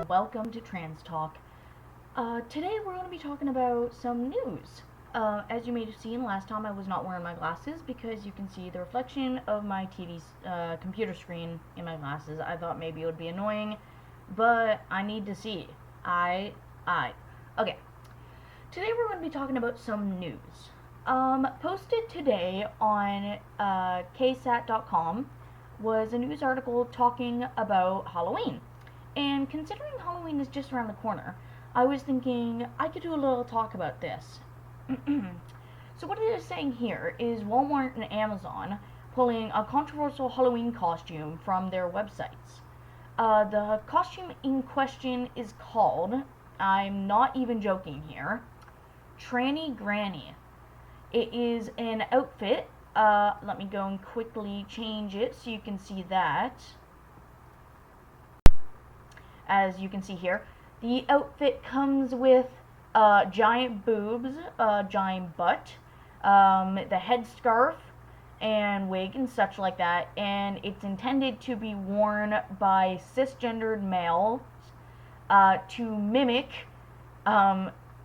and welcome to Trans Talk. Today we're going to be talking about some news. As you may have seen last time, I was not wearing my glasses because you can see the reflection of my TV's computer screen in my glasses. I thought maybe it would be annoying, but I need to see. Okay. Today we're going to be talking about some news. Posted today on ksat.com was a news article talking about Halloween. And considering Halloween is just around the corner, I was thinking I could do a little talk about this. So what it is saying here is Walmart and Amazon pulling a controversial Halloween costume from their websites. The costume in question is called, I'm not even joking here, Tranny Granny. It is an outfit. Let me go and quickly change it so you can see that. As you can see here, the outfit comes with giant boobs, giant butt, the headscarf, and wig and such like that, and it's intended to be worn by cisgendered males to mimic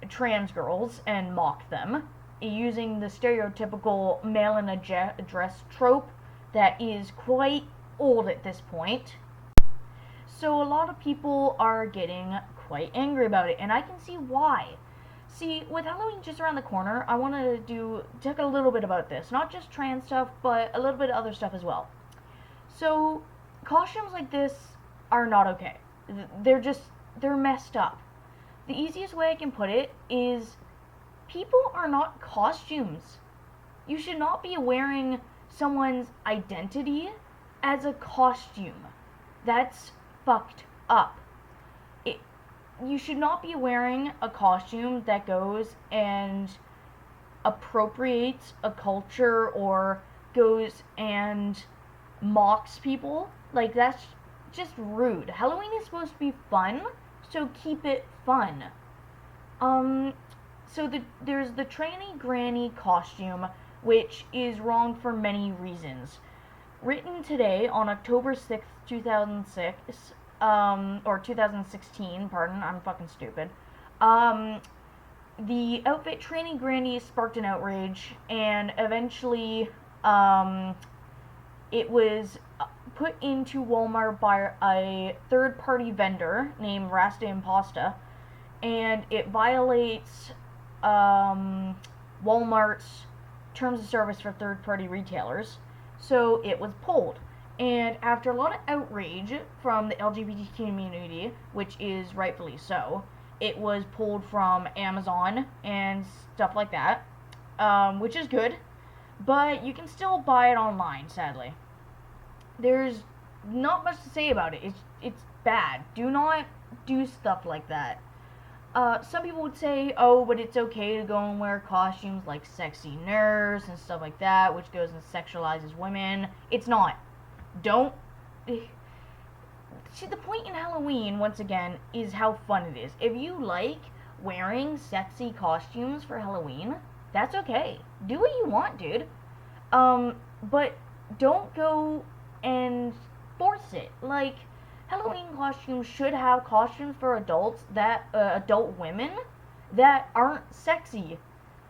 trans girls and mock them, using the stereotypical male in a dress trope that is quite old at this point. So a lot of people are getting quite angry about it, and I can see why. See, with Halloween just around the corner, I want to talk a little bit about this. Not just trans stuff, but a little bit of other stuff as well. So, costumes like this are not okay. They're messed up. The easiest way I can put it is people are not costumes. You should not be wearing someone's identity as a costume. That's fucked up. You should not be wearing a costume that goes and appropriates a culture or goes and mocks people. Like, that's just rude. Halloween is supposed to be fun, so keep it fun. There's the Tranny Granny costume, which is wrong for many reasons. Written today on October 6th, 2006, or 2016, pardon, I'm fucking stupid. The outfit Tranny Granny sparked an outrage, and eventually, it was put into Walmart by a third-party vendor named Rasta Impasta, and it violates, Walmart's terms of service for third-party retailers. So it was pulled. And after a lot of outrage from the LGBT community, which is rightfully so, it was pulled from Amazon and stuff like that, which is good. But you can still buy it online, sadly. There's not much to say about it. It's bad. Do not do stuff like that. Some people would say, oh, but it's okay to go and wear costumes like sexy nurse and stuff like that, which goes and sexualizes women. It's not. Don't. See, the point in Halloween, once again, is how fun it is. If you like wearing sexy costumes for Halloween, that's okay. Do what you want, dude. But don't go and force it. Like, Halloween costumes should have costumes for adults adult women that aren't sexy.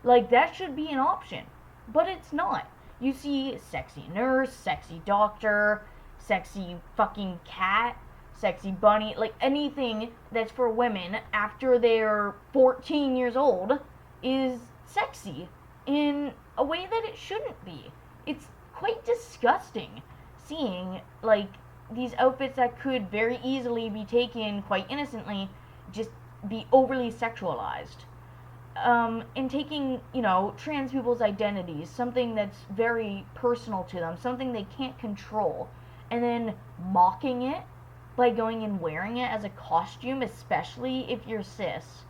Like, that should be an option. But it's not. You see sexy nurse, sexy doctor, sexy fucking cat, sexy bunny, like anything that's for women after they're 14 years old is sexy in a way that it shouldn't be. It's quite disgusting seeing, like, these outfits that could very easily be taken quite innocently just be overly sexualized. And taking, trans people's identities, something that's very personal to them, something they can't control, and then mocking it by going and wearing it as a costume, especially if you're cis,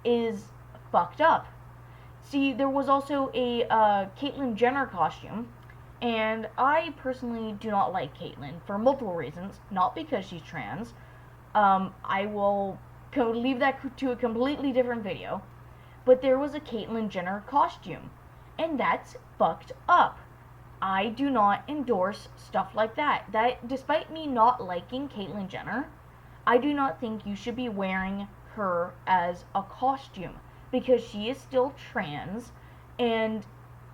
is fucked up. See, there was also a Caitlyn Jenner costume, and I personally do not like Caitlyn for multiple reasons, not because she's trans. I will leave that to a completely different video. But there was a Caitlyn Jenner costume, and that's fucked up. I do not endorse stuff like that. Despite me not liking Caitlyn Jenner, I do not think you should be wearing her as a costume because she is still trans and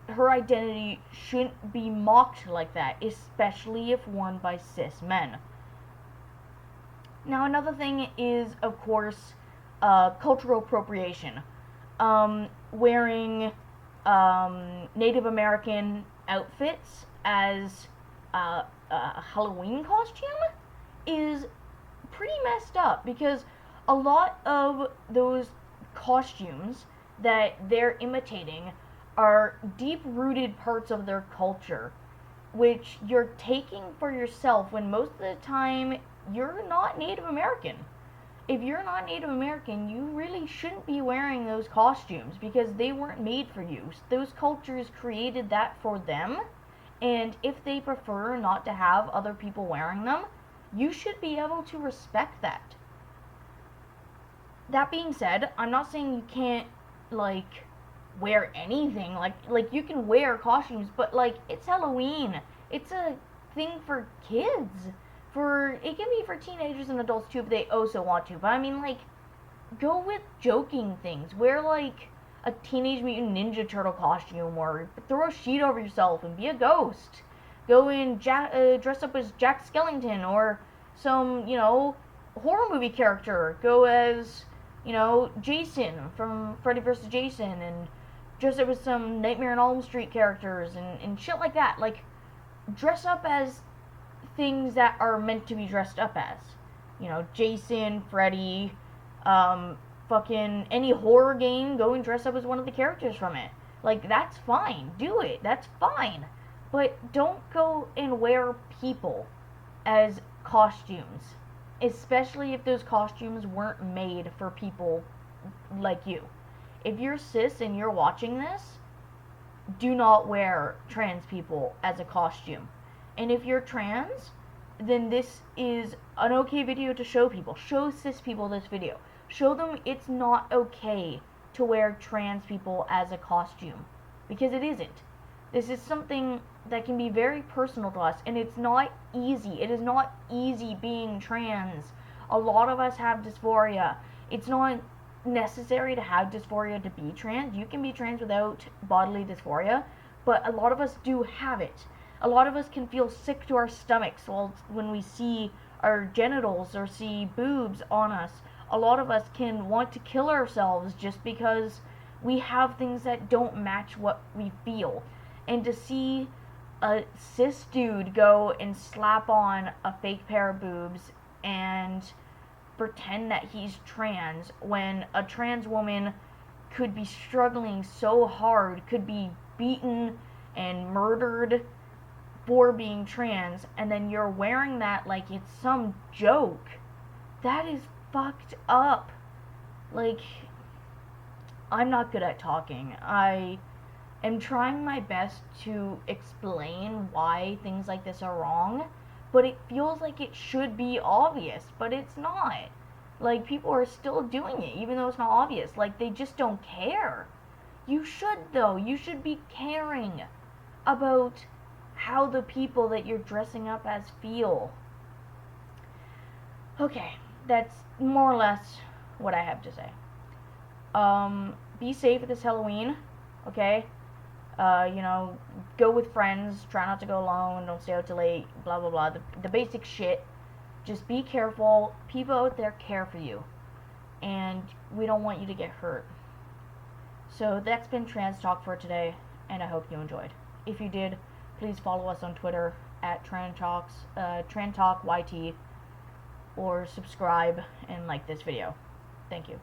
her identity shouldn't be mocked like that, especially if worn by cis men. Now, another thing is, of course, cultural appropriation. Wearing Native American outfits as a Halloween costume is pretty messed up because a lot of those costumes that they're imitating are deep rooted parts of their culture, which you're taking for yourself when most of the time you're not Native American. If you're not Native American, you really shouldn't be wearing those costumes because they weren't made for you. Those cultures created that for them, and if they prefer not to have other people wearing them, you should be able to respect that. That being said, I'm not saying you can't, like, wear anything. Like you can wear costumes, but, like, it's Halloween. It's a thing for kids. It can be for teenagers and adults too if they also want to. But I mean, like, go with joking things. Wear, like, a Teenage Mutant Ninja Turtle costume, or throw a sheet over yourself and be a ghost. Go in dress up as Jack Skellington or some, horror movie character. Go as, Jason from Freddy vs. Jason, and dress up as some Nightmare on Elm Street characters and shit like that. Like, dress up as things that are meant to be dressed up as. Jason, Freddy, fucking any horror game, go and dress up as one of the characters from it. Like, that's fine. Do it. That's fine. But don't go and wear people as costumes. Especially if those costumes weren't made for people like you. If you're cis and you're watching this, do not wear trans people as a costume. And if you're trans, then this is an okay video to show people. Show cis people this video. Show them it's not okay to wear trans people as a costume. Because it isn't. This is something that can be very personal to us, and it's not easy. It is not easy being trans. A lot of us have dysphoria. It's not necessary to have dysphoria to be trans. You can be trans without bodily dysphoria, but a lot of us do have it. A lot of us can feel sick to our stomachs when we see our genitals or see boobs on us. A lot of us can want to kill ourselves just because we have things that don't match what we feel. And to see a cis dude go and slap on a fake pair of boobs and pretend that he's trans when a trans woman could be struggling so hard, could be beaten and murdered for being trans, and then you're wearing that like it's some joke. That is fucked up. Like, I'm not good at talking. I am trying my best to explain why things like this are wrong, but it feels like it should be obvious, but it's not. Like, people are still doing it, even though it's not obvious. Like, they just don't care. You should, though. You should be caring about how the people that you're dressing up as feel. Okay, that's more or less what I have to say. Be safe this Halloween, okay? Go with friends, try not to go alone, don't stay out too late, blah, blah, blah. The basic shit. Just be careful. People out there care for you. And we don't want you to get hurt. So that's been Trans Talk for today, and I hope you enjoyed. If you did, please follow us on Twitter at TranTalkYT, or subscribe and like this video. Thank you.